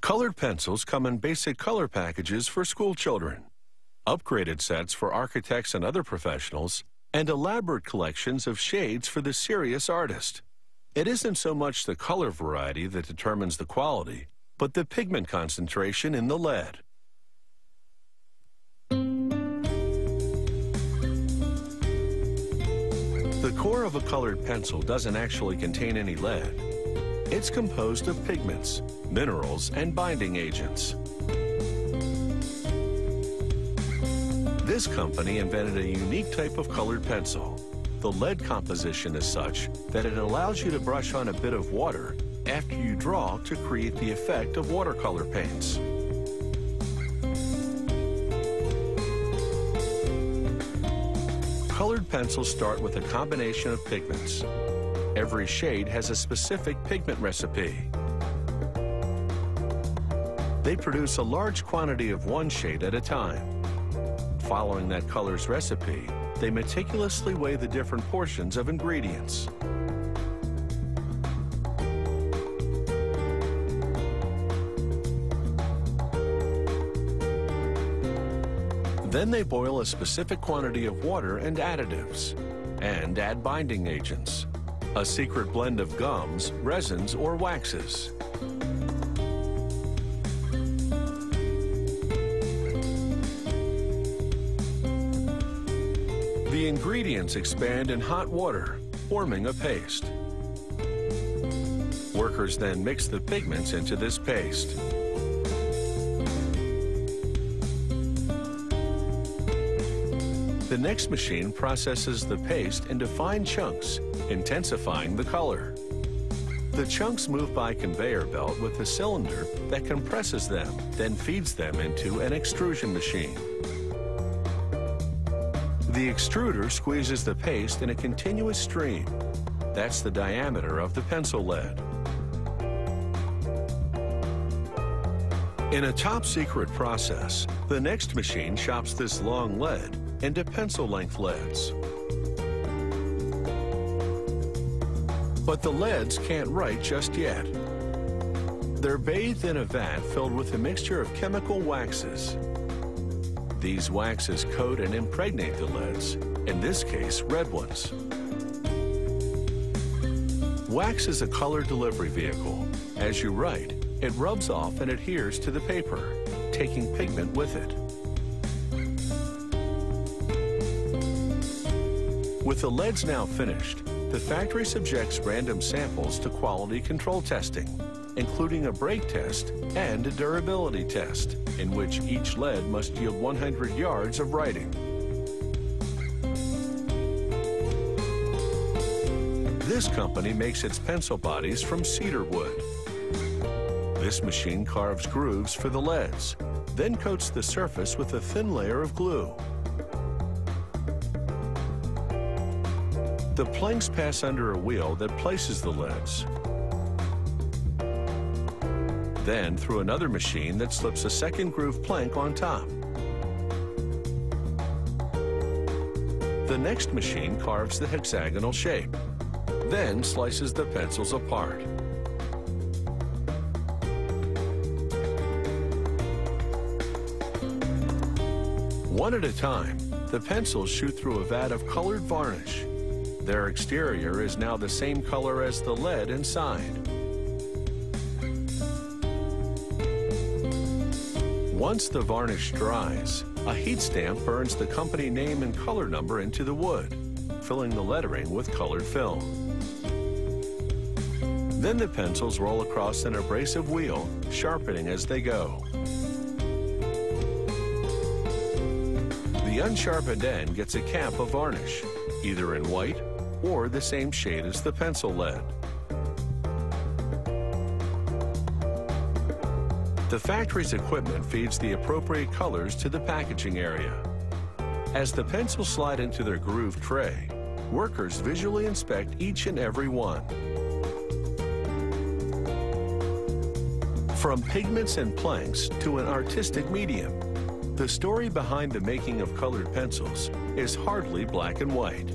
Colored pencils come in basic color packages for school children, upgraded sets for architects and other professionals, and elaborate collections of shades for the serious artist. It isn't so much the color variety that determines the quality, but the pigment concentration in the lead. The core of a colored pencil doesn't actually contain any lead. It's composed of pigments, minerals, and binding agents. This company invented a unique type of colored pencil. The lead composition is such that it allows you to brush on a bit of water after you draw to create the effect of watercolor paints. Colored pencils start with a combination of pigments. Every shade has a specific pigment recipe. They produce a large quantity of one shade at a time. Following that color's recipe, they meticulously weigh the different portions of ingredients. Then they boil a specific quantity of water and additives, and add binding agents, a secret blend of gums, resins, or waxes. The ingredients expand in hot water, forming a paste. Workers then mix the pigments into this paste. The next machine processes the paste into fine chunks, intensifying the color. The chunks move by conveyor belt with a cylinder that compresses them, then feeds them into an extrusion machine. The extruder squeezes the paste in a continuous stream. That's the diameter of the pencil lead. In a top-secret process, the next machine chops this long lead into pencil-length leads. But the leads can't write just yet. They're bathed in a vat filled with a mixture of chemical waxes. These waxes coat and impregnate the leads, in this case, red ones. Wax is a color delivery vehicle. As you write, it rubs off and adheres to the paper, taking pigment with it. With the leads now finished, the factory subjects random samples to quality control testing, including a break test and a durability test, in which each lead must yield 100 yards of writing. This company makes its pencil bodies from cedar wood. This machine carves grooves for the leads, then coats the surface with a thin layer of glue. The planks pass under a wheel that places the leads, then through another machine that slips a second groove plank on top. The next machine carves the hexagonal shape, then slices the pencils apart. One at a time, the pencils shoot through a vat of colored varnish. Their exterior is now the same color as the lead inside. Once the varnish dries, a heat stamp burns the company name and color number into the wood, filling the lettering with colored film. Then the pencils roll across an abrasive wheel, sharpening as they go. The unsharpened end gets a cap of varnish, either in white or the same shade as the pencil lead. The factory's equipment feeds the appropriate colors to the packaging area. As the pencils slide into their grooved tray, workers visually inspect each and every one. From pigments and planks to an artistic medium, the story behind the making of colored pencils is hardly black and white.